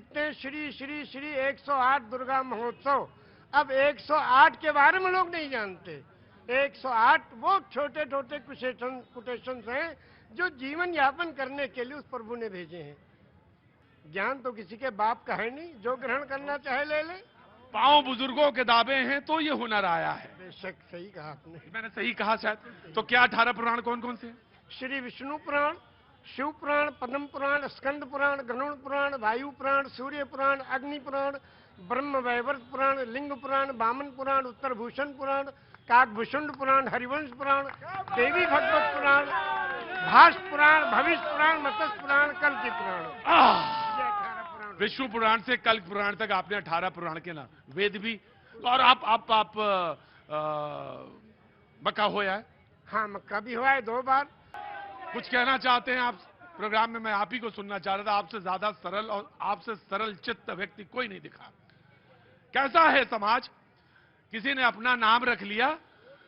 लिखते हैं श्री श्री श्री 108 दुर्गा महोत्सव। अब 108 के बारे में लोग नहीं जानते। 108 वो छोटे छोटे कोटेशंस हैं जो जीवन यापन करने के लिए उस प्रभु ने भेजे हैं। ज्ञान तो किसी के बाप का है नहीं, जो ग्रहण करना चाहे ले ले। पांव बुजुर्गों के दावे हैं तो ये हुनर आया है। बेशक सही कहा आपने। मैंने सही कहा शायद। तो क्या 18 पुराण कौन कौन से हैं? श्री विष्णु पुराण, शिव पुराण, पद्म पुराण, स्कंद पुराण, गरुड़ पुराण, वायु पुराण, सूर्य पुराण, अग्नि पुराण, ब्रह्म वैवर्त पुराण, लिंग पुराण, वामन पुराण, उत्तर भूषण पुराण, काकभूषुंड पुराण, हरिवंश पुराण, देवी भगवत पुराण, भाष पुराण, भविष्य पुराण, मत्स्य पुराण, कल्कि पुराण। विष्णु पुराण से कल्क पुराण तक आपने 18 पुराण के नाम, वेद भी। और आप मक्का होया है? हाँ, मक्का भी हुआ है 2 बार। कुछ कहना चाहते हैं आप प्रोग्राम में? मैं आप ही को सुनना चाह रहा था। आपसे ज्यादा सरल और आपसे सरल चित्त व्यक्ति कोई नहीं दिखा। कैसा है समाज? किसी ने अपना नाम रख लिया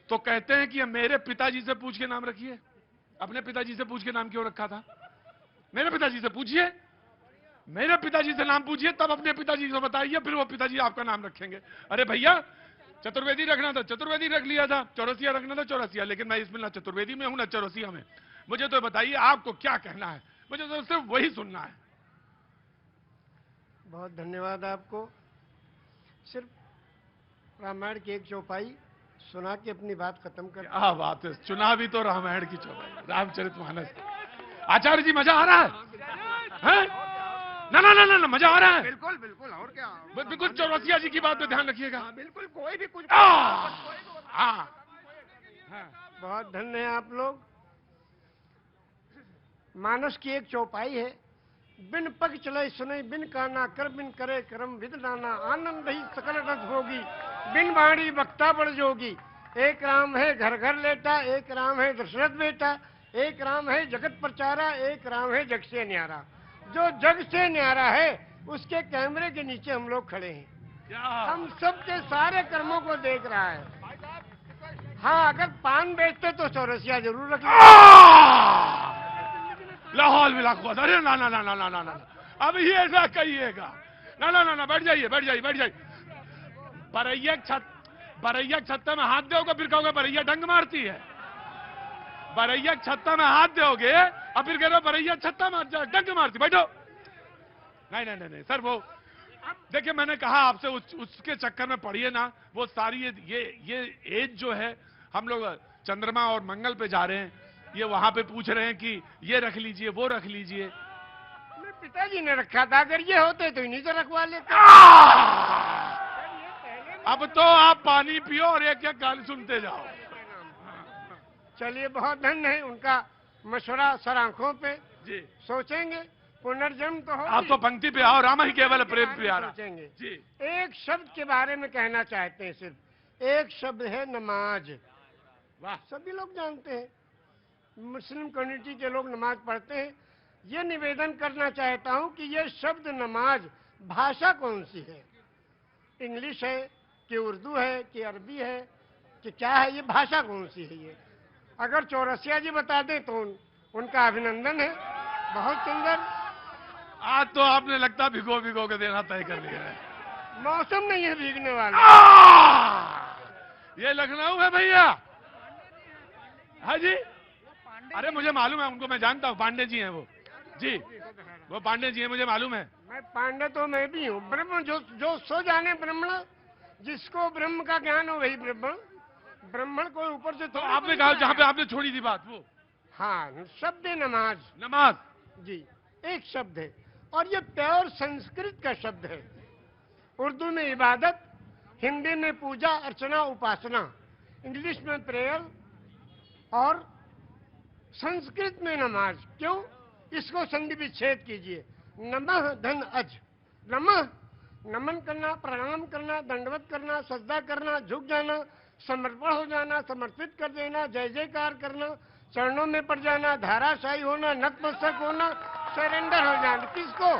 तो कहते हैं कि मेरे पिताजी से पूछ के नाम रखिए। अपने पिताजी से पूछ के नाम क्यों रखा था? मेरे पिताजी से पूछिए, मेरे पिताजी से नाम पूछिए, तब अपने पिताजी को बताइए, फिर वो पिताजी आपका नाम रखेंगे। अरे भैया, चतुर्वेदी रखना था चतुर्वेदी रख लिया था, चौरसिया रखना था चौरसिया, लेकिन मैं इसमें ना चतुर्वेदी में हूं ना चौरसिया में। मुझे तो बताइए आपको क्या कहना है, मुझे तो सिर्फ वही सुनना है। बहुत धन्यवाद आपको। सिर्फ रामायण की एक चौपाई सुना के अपनी बात खत्म कर। क्या बात है, चुनावी तो रामायण की चौपाई, रामचरितमानस। आचार्य जी मजा आ रहा है? ना ना ना ना, मजा आ रहा है। बिल्कुल बिल्कुल, और क्या। बिल्कुल चौरसिया जी की बात पे ध्यान रखिएगा। बिल्कुल, कोई भी कुछ। बहुत धन्य है आप लोग। मानस की एक चौपाई है, बिन पग चले सुने, बिन काना कर, बिन करे कर्म विद नाना, आनंद ही सकल रस होगी, बिन बाणी वक्ता बड़ जोगी। एक राम है घर घर लेटा, एक राम है दशरथ बेटा, एक राम है जगत प्रचारा, एक राम है जग से न्यारा। जो जग से न्यारा है उसके कैमरे के नीचे हम लोग खड़े हैं। हम सबके सारे कर्मों को देख रहा है। हाँ, अगर पान बेचते तो चौरसिया जरूर रख लाहौल मिला। अरे ना ना ना ना ना ना ना, अब ये ऐसा कहिएगा। ना ना ना ना, बैठ जाइए बैठ जाइए बैठ जाइए। बरैया छत्ता में हाथ दोगे फिर कहोगे बरैया डंग मारती है। बरैया छत्ता में हाथ दोगे और फिर कह रहे हो बरैया छत्ता में डंग मारती। बैठो। नहीं नहीं नहीं सर, वो देखिए मैंने कहा आपसे उसके चक्कर में पड़िए ना। वो सारी ये एज जो है, हम लोग चंद्रमा और मंगल पे जा रहे हैं, ये वहां पे पूछ रहे हैं कि ये रख लीजिए वो रख लीजिए। पिताजी ने रखा था, अगर ये होते तो इन्हीं से रखवा लेते। अब तो आप पानी पियो और एक एक गाली सुनते जाओ। चलिए, बहुत धन्य है। उनका मशवरा सर आंखों पे जी। सोचेंगे, पुनर्जन्म तो हो। आप तो पंक्ति पे आओ, राम ही केवल प्रेम प्यारा। सोचेंगे जी। एक शब्द के बारे में कहना चाहते हैं, सिर्फ एक शब्द है नमाज। वाह, सभी लोग जानते हैं, मुस्लिम कम्युनिटी के लोग नमाज पढ़ते हैं। ये निवेदन करना चाहता हूं कि ये शब्द नमाज भाषा कौन सी है? इंग्लिश है कि उर्दू है कि अरबी है कि क्या है? ये भाषा कौन सी है? ये अगर चौरसिया जी बता दें तो उनका अभिनंदन है। बहुत सुंदर। आज तो आपने लगता भिगो भिगो के देना तय कर लिया है। मौसम नहीं है भीगने वाला। ये लखनऊ है भैया। हाँ जी, अरे मुझे मालूम है उनको, मैं जानता हूँ, पांडे जी हैं वो। जी, वो पांडे जी हैं, मुझे मालूम है। मैं पांडे तो मैं भी हूँ। ब्रह्म जो सो जाने ब्रह्मण, जिसको ब्रह्म का ज्ञान हो वही ब्रह्मण। ब्राह्मण को ऊपर से तो आपने कहा जहाँ पे आपने छोड़ी थी बात वो। हाँ, शब्द है नमाज। नमाज जी, एक शब्द है और ये प्योर संस्कृत का शब्द है। उर्दू में इबादत, हिंदी में पूजा अर्चना उपासना, इंग्लिश में प्रेयर और संस्कृत में नमाज। क्यों? इसको संधि विच्छेद कीजिए। नमः धन अज। नमः नमन करना, प्रणाम करना, दंडवत करना, सजदा करना, झुक जाना, समर्पण हो जाना, समर्पित कर देना, जय जयकार करना, चरणों में पड़ जाना, धाराशाही होना, नतमस्तक होना, सरेंडर हो जाना। किसको?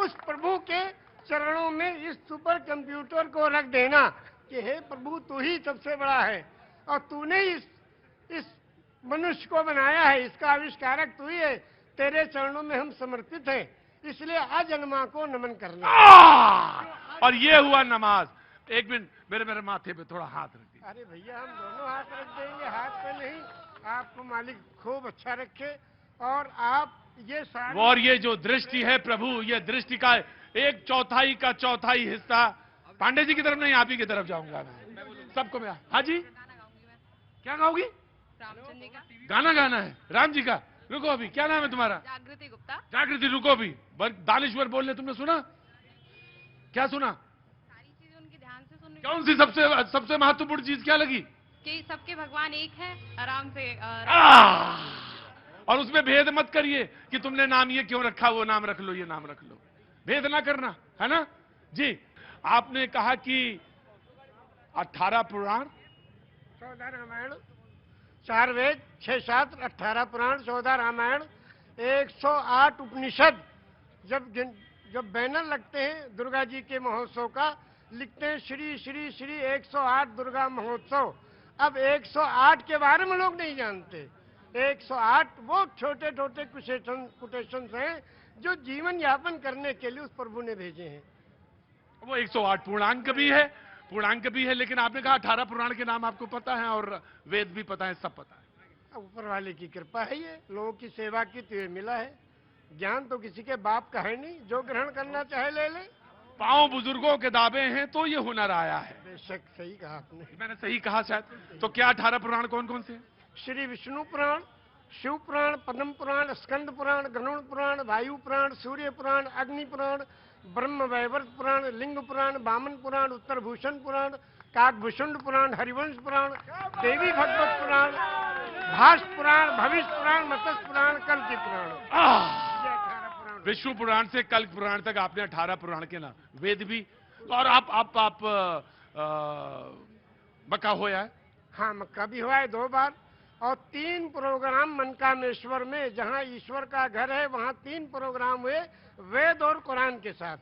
उस प्रभु के चरणों में इस सुपर कंप्यूटर को रख देना कि हे प्रभु, तू ही सबसे बड़ा है और तूने इस मनुष्य को बनाया है, इसका आविष्कारक तू ही है, तेरे चरणों में हम समर्पित हैं। इसलिए अजन्मा को नमन करना। और ये हुआ नमाज। एक मिनट, मेरे माथे पे थोड़ा हाथ रख दीजिए। अरे भैया, हम दोनों हाथ रख देंगे, हाथ पे नहीं। आपको मालिक खूब अच्छा रखे। और आप ये सारे और ये जो दृष्टि है प्रभु, ये दृष्टि का 1/4 का चौथाई हिस्सा पांडे जी की तरफ नहीं, आप ही की तरफ जाऊंगा मैं। सबको मैं, हाँ जी, क्या गाओगी? रामचंद्र जी का गाना गाना है राम जी का। रुको अभी, क्या नाम है तुम्हारा? जागृति गुप्ता। जागृति, रुको अभी। दानेश्वर बोल रहे, तुमने सुना? क्या सुना? सारी चीजें उनकी ध्यान से सुन रही कौन सी सबसे महत्वपूर्ण चीज क्या लगी? कि सबके भगवान एक है, आराम से और उसमें भेद मत करिए कि तुमने नाम ये क्यों रखा, वो नाम रख लो, ये नाम रख लो। भेद ना करना, है ना जी। आपने कहा कि 18 पुराण, 14 रामायण, 4 वेद, 6 शास्त्र, 18 पुराण, 14 रामायण, 108 उपनिषद। जब बैनर लगते हैं दुर्गा जी के महोत्सव का, लिखते हैं श्री श्री श्री 108 दुर्गा महोत्सव। अब 108 के बारे में लोग नहीं जानते। 108 वो छोटे छोटे कोटेशन हैं जो जीवन यापन करने के लिए उस प्रभु ने भेजे हैं। वो 108 पूर्णांक भी है, लेकिन आपने कहा 18 पुराण के नाम आपको पता है और वेद भी पता है, सब पता है। ऊपर वाले की कृपा है, ये लोगों की सेवा की तो ये मिला है। ज्ञान तो किसी के बाप का है नहीं, जो ग्रहण करना चाहे ले ले। पांव बुजुर्गों के दावे हैं तो ये हुनर आया है। बेशक सही कहा आपने। मैंने सही कहा शायद। तो क्या 18 पुराण कौन कौन से हैं? श्री विष्णु पुराण, शिव पुराण, पद्म पुराण, स्कंद पुराण, गरुड़ पुराण, वायु पुराण, सूर्य पुराण, अग्नि पुराण, ब्रह्म वैवर्त पुराण, लिंग पुराण, वामन पुराण, उत्तर भूषण पुराण, काकभूषुंड पुराण, हरिवंश पुराण, देवी भगवत पुराण, भाष्य पुराण, भविष्य पुराण, मत्स्य पुराण, कल्कि पुराण। ये 18 पुराण। विष्णु पुराण से कल्क पुराण तक आपने 18 पुराण के नाम, वेद भी। और आप मक्का होया है? हाँ, मक्का भी हुआ है 2 बार। और 3 प्रोग्राम मनकामेश्वर में, जहाँ ईश्वर का घर है, वहाँ 3 प्रोग्राम हुए वेद और कुरान के साथ।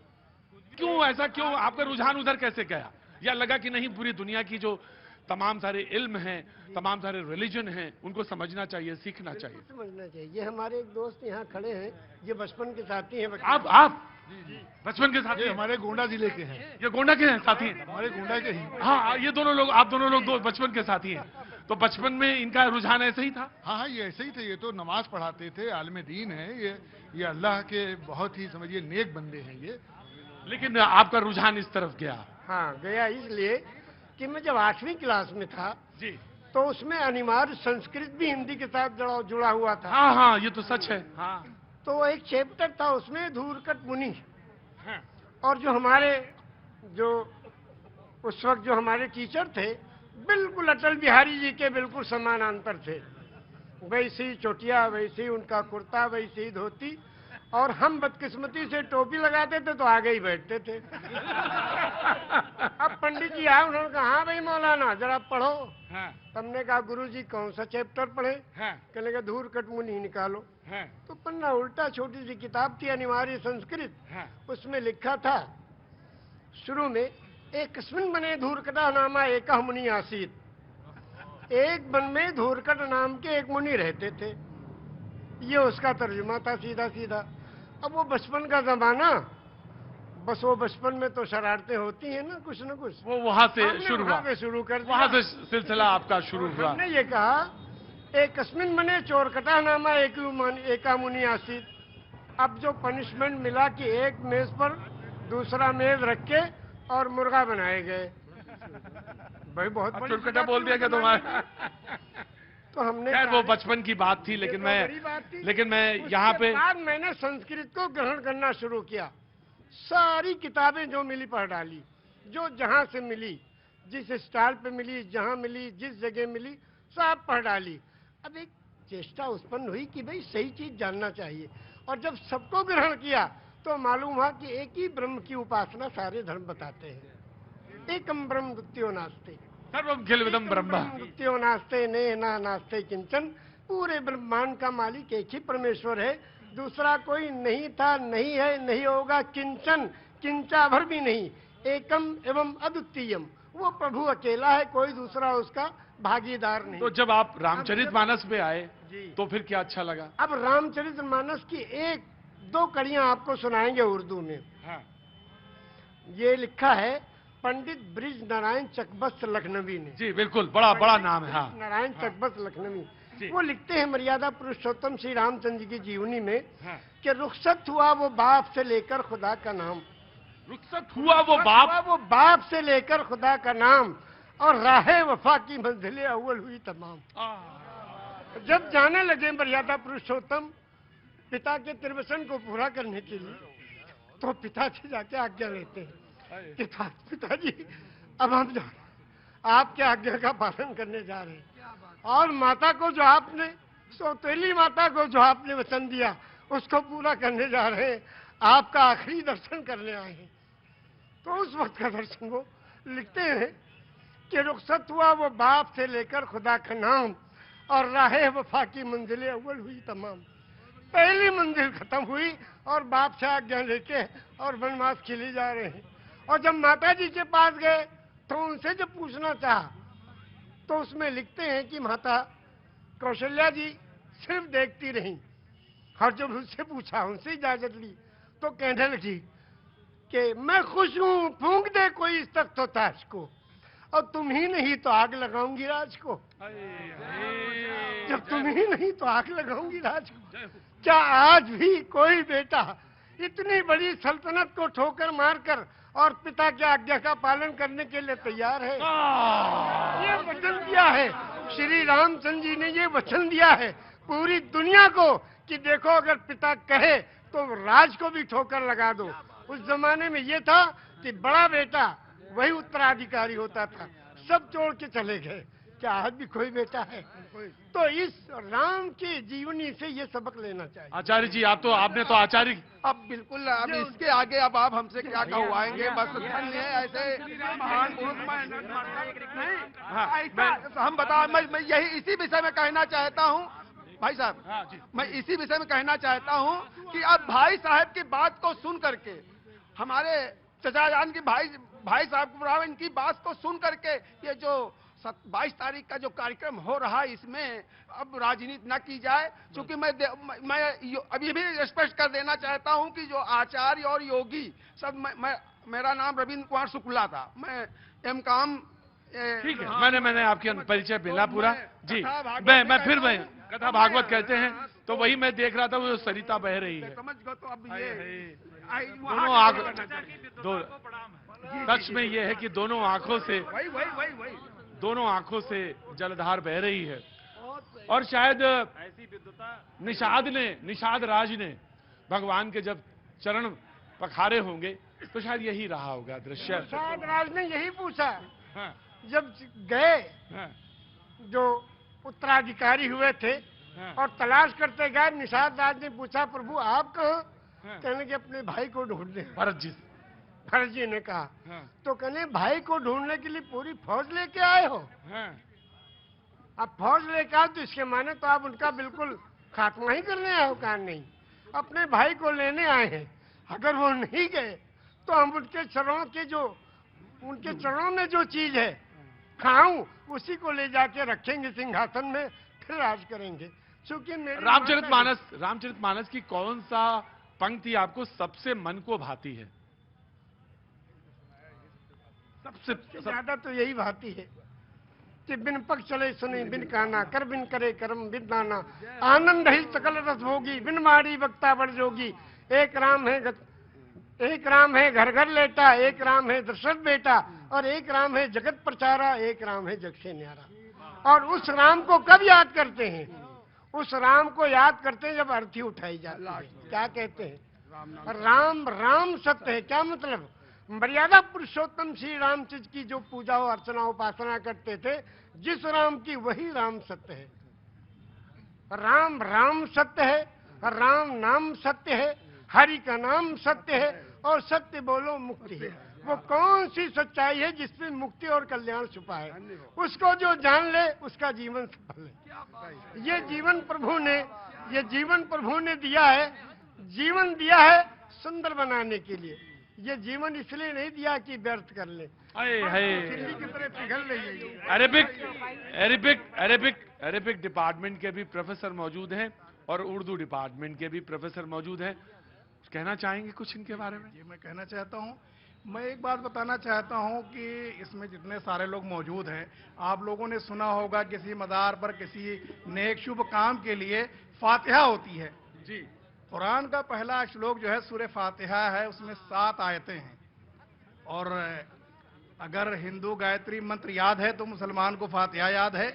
क्यों ऐसा, क्यों आपका रुझान उधर कैसे गया? या लगा कि नहीं, पूरी दुनिया की जो तमाम सारे इल्म हैं, तमाम सारे रिलीजन हैं, उनको समझना चाहिए, सीखना चाहिए। समझना चाहिए। ये हमारे एक दोस्त यहाँ खड़े हैं, ये बचपन के साथी हैं। आप बचपन के साथी? हमारे गोंडा जिले के हैं। ये गोंडा के हैं साथी हैं? हमारे गोंडा के ही। हाँ, ये दोनों लोग, आप दोनों लोग बचपन के साथी हैं। तो बचपन में इनका रुझान ऐसे ही था? हाँ, ये ऐसे ही थे। ये तो नमाज पढ़ाते थे, आलिम दीन है ये अल्लाह के बहुत ही समझिए नेक बंदे हैं ये। लेकिन आपका रुझान इस तरफ गया? हाँ, गया इसलिए कि मैं जब 8वीं क्लास में था जी, तो उसमें अनिवार्य संस्कृत भी हिंदी के साथ जुड़ा हुआ था। हाँ, ये तो सच है। हाँ, तो एक चैप्टर था उसमें, धूर्कट मुनि। हाँ। और जो उस वक्त जो हमारे टीचर थे, बिल्कुल अटल बिहारी जी के बिल्कुल समानांतर थे। वैसी चोटिया, वैसी उनका कुर्ता, वैसी धोती। और हम बदकिस्मती से टोपी लगाते थे तो आगे ही बैठते थे। अब पंडित जी आए, उन्होंने कहा हाँ भाई मौलाना जरा पढ़ो। हाँ, हमने कहा गुरुजी कौन सा चैप्टर पढ़े? हाँ, कहने का धूर्कट मुनि निकालो। हाँ, तो पन्ना उल्टा, छोटी सी किताब थी अनिवार्य संस्कृत, हाँ। उसमें लिखा था शुरू में, एकस्मिन् वने धूर्कटा नामा एकः मुनि आसीत। एक वन में धूर्कट नाम के एक मुनि रहते थे। ये उसका तर्जुमा था सीधा सीधा। अब वो बचपन का जमाना, बस वो बचपन में तो शरारतें होती हैं ना कुछ वो वहां से हमने शुरू वहाँ हुआ, से शुरू कर दिया। वहां से सिलसिला आपका शुरू हुआ। हमने ये कहा, एकस्मिन् वने चोरकटा नामा एका मुनि आसीत। अब जो पनिशमेंट मिला कि एक मेज पर दूसरा मेज रख के और मुर्गा बनाए गए। भाई बहुत बड़ी चुरकटा बोल दिया क्या तुम्हारा? तो हमने खैर वो कहा, बचपन की बात थी, ये लेकिन तो बड़ी मैं बात थी। लेकिन मैं उसके यहाँ पे बाद मैंने संस्कृत को ग्रहण करना शुरू किया। सारी किताबें जो मिली पढ़ डाली, जो जहां से मिली, जिस स्टाइल पे मिली, जहां मिली, जिस जगह मिली, सब पढ़ डाली। अब एक चेष्टा उत्पन्न हुई कि भाई सही चीज जानना चाहिए। और जब सबको ग्रहण किया तो मालूम हुआ कि एक ही ब्रह्म की उपासना सारे धर्म बताते हैं। एकम ब्रह्म द्वितीयो नास्ते, सर्वम खिलविदम ब्रह्म। द्वितीयो नास्ते ने ना नास्ते किंचन। पूरे ब्रह्मांड का मालिक एक ही परमेश्वर है, दूसरा कोई नहीं था, नहीं है, नहीं होगा, किंचन, किंचा भर भी नहीं। एकम एवं अद्वितीयम, वो प्रभु अकेला है, कोई दूसरा उसका भागीदार नहीं। तो जब आप रामचरितमानस पे आए जी। तो फिर क्या अच्छा लगा? अब रामचरितमानस की एक दो कड़ियां आपको सुनाएंगे उर्दू में। हाँ ये लिखा है पंडित ब्रिज नारायण चकबस्त लखनवी ने। जी बिल्कुल, बड़ा बड़ा नाम है। हाँ नारायण चकबस्त लखनवी, जी। वो लिखते हैं मर्यादा पुरुषोत्तम श्री रामचंद्र जी की जीवनी में हाँ। कि रुखसत हुआ वो बाप से लेकर खुदा का नाम, रुखसत हुआ वो बाप से लेकर खुदा का नाम, और राहे वफा की मंजिलें अव्वल हुई तमाम। जब जाने लगे मर्यादा पुरुषोत्तम पिता के त्रिवसन को पूरा करने के लिए, तो पिता से जाके आज्ञा लेते हैं कि पिताजी अब हम जा रहे हैं, आपके आज्ञा का पालन करने जा रहे हैं, और माता को जो आपने, सौतेली माता को जो आपने वचन दिया उसको पूरा करने जा रहे हैं, आपका आखिरी दर्शन करने आए हैं। तो उस वक्त का दर्शन वो लिखते हैं कि रुखसत हुआ वो बाप से लेकर खुदा का नाम, और राहे वफा की मंजिलें अव्वल हुई तमाम। पहली मंजिल खत्म हुई और बाप से आज्ञा लेके और वनवास के लिए जा रहे हैं। और जब माता जी के पास गए तो उनसे जब पूछना चाहा तो उसमें लिखते हैं कि माता कौशल्या जी सिर्फ देखती रहीं, और जब उनसे पूछा, उनसे इजाजत ली, तो कहने लगी कि मैं खुश हूं, फूंक दे कोई इस तख्त तो ताज को, और तुम ही नहीं तो आग लगाऊंगी राज को। जब तुम ही नहीं तो आग लगाऊंगी राज को। क्या आज भी कोई बेटा इतनी बड़ी सल्तनत को ठोकर मारकर और पिता की आज्ञा का पालन करने के लिए तैयार है? ये वचन दिया है श्री रामचंद्र जी ने, ये वचन दिया है पूरी दुनिया को कि देखो अगर पिता कहे तो राज को भी ठोकर लगा दो। उस जमाने में ये था कि बड़ा बेटा वही उत्तराधिकारी होता था, सब छोड़ के चले गए। क्या आज भी कोई बेटा है? तो इस राम की जीवनी से ये सबक लेना चाहिए। आचार्य जी, आपने तो आचार्य, अब बिल्कुल, अब इसके आगे अब आप हमसे क्या कहवाएंगे? बस धन्य है ऐसे महान पुरुष। ऐसा हम बता, मैं यही इसी विषय में कहना चाहता हूँ भाई साहब, मैं इसी विषय में कहना चाहता हूँ कि अब भाई साहब की बात को सुन करके, हमारे चचा जान की भाई साहब को, इनकी बात को सुन करके, ये जो 22 तारीख का जो कार्यक्रम हो रहा है इसमें अब राजनीति न की जाए। क्योंकि मैं अभी भी स्पष्ट कर देना चाहता हूं कि जो आचार्य और योगी सब, मेरा नाम रविंद्र कुमार शुक्ला था, मैं एम.कॉम। ठीक है, मैंने आपके परिचय मिला पूरा जी। मैं फिर कथा भागवत कहते हैं तो वही मैं देख रहा था, वो सरिता बह रही है। समझ गए? तो अब ये दोनों आंखों, सच में ये है कि दोनों आंखों से, दोनों आंखों से जलधार बह रही है। और शायद निषाद राज ने भगवान के जब चरण पखारे होंगे तो शायद यही रहा होगा दृश्य। निषाद राज ने यही पूछा। हाँ, जब गए, हाँ, जो उत्तराधिकारी हुए थे, हाँ, और तलाश करते गए, निषाद राज ने पूछा, प्रभु आप कहाँ? हाँ, कहने के अपने भाई को ढूंढने। भरत जी ने कहा। हाँ, तो कहने भाई को ढूंढने के लिए पूरी फौज लेके आए हो? हाँ, अब फौज लेके आओ तो इसके माने तो आप उनका बिल्कुल खात्मा ही करने आए हो? कहा नहीं, अपने भाई को लेने आए हैं। अगर वो नहीं गए तो हम उनके चरणों में जो चीज है खाऊं, उसी को ले जाके रखेंगे सिंहासन में, फिर राज करेंगे। क्योंकि रामचरितमानस की कौन सा पंक्ति आपको सबसे मन को भाती है? सबसे ज्यादा तो यही भाती है कि बिन पग चले सुने बिन काना, कर बिन करे कर्म बिन दाना, आनंद ही सकल रस भोगी, बिन मारी वक्ता बड़ जोगी। एक राम है घर घर लेटा, एक राम है दशरथ बेटा, और एक राम है जगत प्रचारा, एक राम है जग से न्यारा। और उस राम को कब याद करते हैं? उस राम को याद करते हैं जब अर्थी उठाई जाती है। क्या कहते हैं? राम सत्य है। क्या मतलब? मर्यादा पुरुषोत्तम श्री रामचंद्र की जो पूजा अर्चना उपासना करते थे, जिस राम की वही राम सत्य है। राम सत्य है, राम नाम सत्य है, हरि का नाम सत्य है, और सत्य बोलो मुक्ति है। वो कौन सी सच्चाई है जिसमें मुक्ति और कल्याण छुपा है? उसको जो जान ले उसका जीवन सफल है। ये जीवन प्रभु ने दिया है, जीवन दिया है सुंदर बनाने के लिए। ये जीवन इसलिए नहीं दिया कि व्यर्थ कर ले, की तरह पिघल रही है। अरेबिक डिपार्टमेंट के भी प्रोफेसर मौजूद हैं और उर्दू डिपार्टमेंट के भी प्रोफेसर मौजूद हैं। कहना चाहेंगे कुछ इनके बारे में? ये मैं कहना चाहता हूँ, मैं एक बात बताना चाहता हूँ कि इसमें जितने सारे लोग मौजूद हैं, आप लोगों ने सुना होगा किसी मज़ार पर किसी नेक शुभ काम के लिए फातिहा होती है। जी। कुरान का पहला श्लोक जो है सूरह फातिहा है, उसमें 7 आयतें हैं। और अगर हिंदू गायत्री मंत्र याद है तो मुसलमान को फातिहा याद है।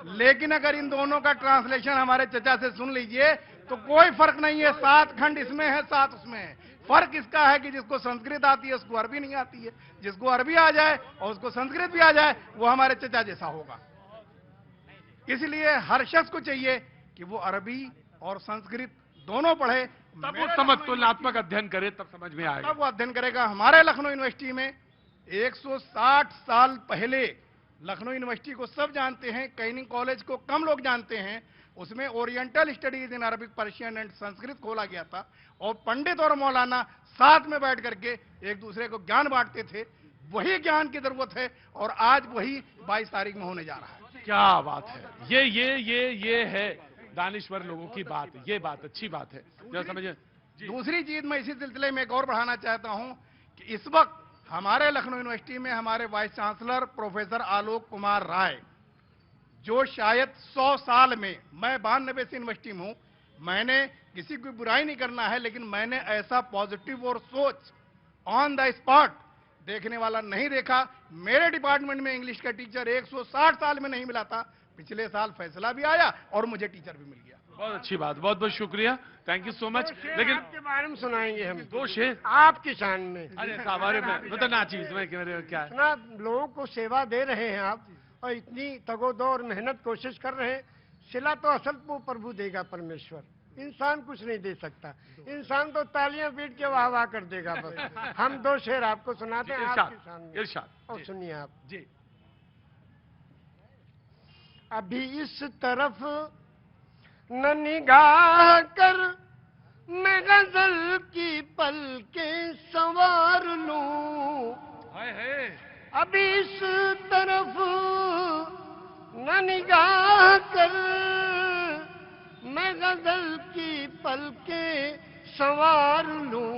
लेकिन अगर इन दोनों का ट्रांसलेशन हमारे चचा से सुन लीजिए तो कोई फर्क नहीं है, 7 खंड इसमें है, 7 उसमें है। फर्क इसका है कि जिसको संस्कृत आती है उसको अरबी नहीं आती है, जिसको अरबी आ जाए और उसको संस्कृत भी आ जाए वो हमारे चचा जैसा होगा। इसलिए हर शख्स को चाहिए कि वो अरबी और संस्कृत दोनों पढ़े, तब वो समझ तुलनात्मक अध्ययन करे, तब समझ में आएगा। तब वो अध्ययन करेगा। हमारे लखनऊ यूनिवर्सिटी में 160 साल पहले, लखनऊ यूनिवर्सिटी को सब जानते हैं, कैनिंग कॉलेज को कम लोग जानते हैं, उसमें oriental studies in Arabic, Persian and Sanskrit खोला गया था और पंडित और मौलाना साथ में बैठ करके एक दूसरे को ज्ञान बांटते थे। वही ज्ञान की जरूरत है और आज वही 22 तारीख में होने जा रहा है। क्या बात है, ये है दानिश्वर लोगों की बात, ये बात अच्छी बात है, जरा समझिए। दूसरी चीज मैं इसी सिलसिले में एक और बढ़ाना चाहता हूं कि इस वक्त हमारे लखनऊ यूनिवर्सिटी में हमारे vice chancellor professor Alok Kumar Rai, जो शायद 100 साल में, मैं 92 से यूनिवर्सिटी में हूं, मैंने किसी की बुराई नहीं करना है, लेकिन मैंने ऐसा पॉजिटिव और सोच ऑन द स्पॉट देखने वाला नहीं देखा। मेरे डिपार्टमेंट में इंग्लिश का टीचर 160 साल में नहीं मिला था, पिछले साल फैसला भी आया और मुझे टीचर भी मिल गया। बहुत अच्छी बात, बहुत बहुत शुक्रिया, थैंक यू सो मच। लेकिन आपके बारे में सुनाएंगे हम 2 शेर आपकी शान में। अरे साहब, अरे मतलब ना चीज में क्या है? इतना लोगों को सेवा दे रहे हैं आप और इतनी तगोदो और मेहनत कोशिश कर रहे हैं। सिला तो असल वो प्रभु देगा परमेश्वर, इंसान कुछ नहीं दे सकता। इंसान तो तालियां पीट के वाह वाह कर देगा बस। हम 2 शेर आपको सुनाते हैं आपकी शान में, इरशाद और सुनिए आप जी। अभी इस तरफ न निगाह कर, मैं गजल की पलकें संवार लूं। अभी इस तरफ न निगाह कर, मैं गजल की पलकें संवार लूं।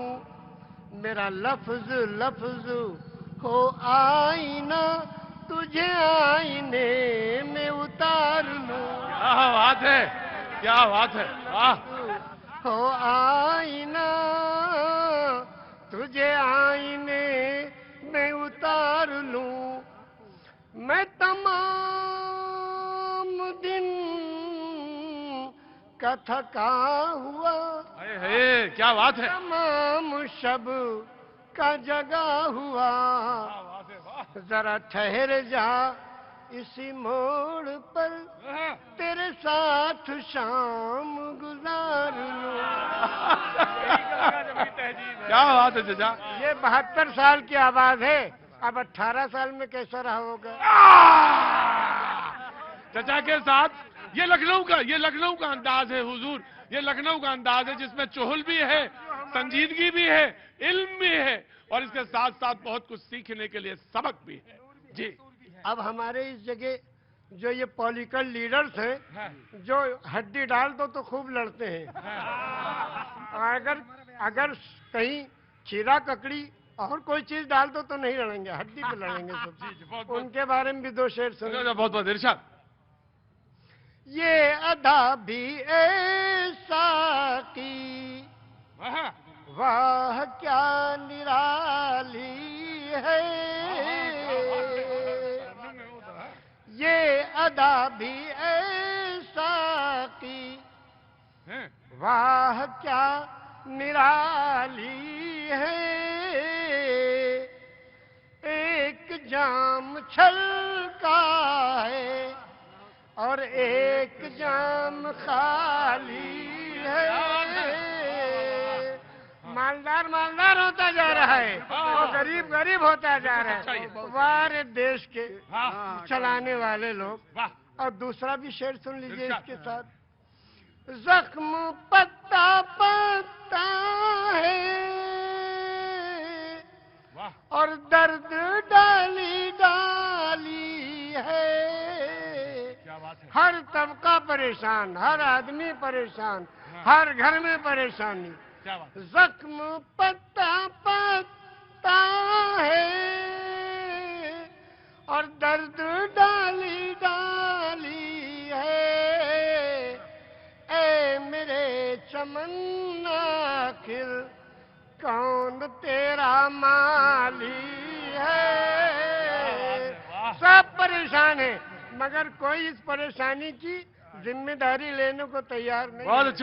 मेरा लफ्ज लफ्ज हो आईना, तुझे आईने में उतार लूं। क्या बात है, क्या बात है, वाह। हो आईना, तुझे आईने में उतार लूं। मैं तमाम दिन का थका हुआ, है क्या बात है, तमाम शब का जगा हुआ। जरा ठहर जा इसी मोड़ पर, तेरे साथ शाम गुजार लूं। क्या बात है चचा। ये 72 साल की आवाज है, अब 18 साल में कैसा रहा होगा। चचा के साथ ये लखनऊ का अंदाज है हुजूर, ये लखनऊ का अंदाज है जिसमें चुहल भी है, संजीदगी भी है, इल्म भी है और इसके साथ साथ बहुत कुछ सीखने के लिए सबक भी है। जी। अब हमारे इस जगह जो ये पॉलिटिकल लीडर्स हैं, जो हड्डी डाल दो तो खूब लड़ते हैं, और अगर कहीं खीरा ककड़ी और कोई चीज डाल दो तो नहीं लड़ेंगे, हड्डी पे लड़ेंगे सब। उनके बारे में भी 2 शेर सुनिए। बहुत बहुत इरशाद। ये अदा भी ऐसा की, वाह क्या निराली है। ये अदा भी ऐसा की, वाह क्या निराली है। एक जाम छलका है और एक जाम खाली है। मालदार मालदार होता जा रहा है और गरीब गरीब होता जा रहा है। हमारे देश के चलाने वाले लोग। और दूसरा भी शेर सुन लीजिए इसके साथ। जख्म पत्ता पत्ता है और दर्द डाली डाली है। हर तबका परेशान, हर आदमी परेशान, हर घर में परेशानी। क्या बात। जख्म पत्ता पत्ता है और दर्द डाली डाली है। ए मेरे चमन आखिर कौन तेरा माली है। सब परेशान है मगर कोई इस परेशानी की जिम्मेदारी लेने को तैयार नहीं। बहुत अच्छा।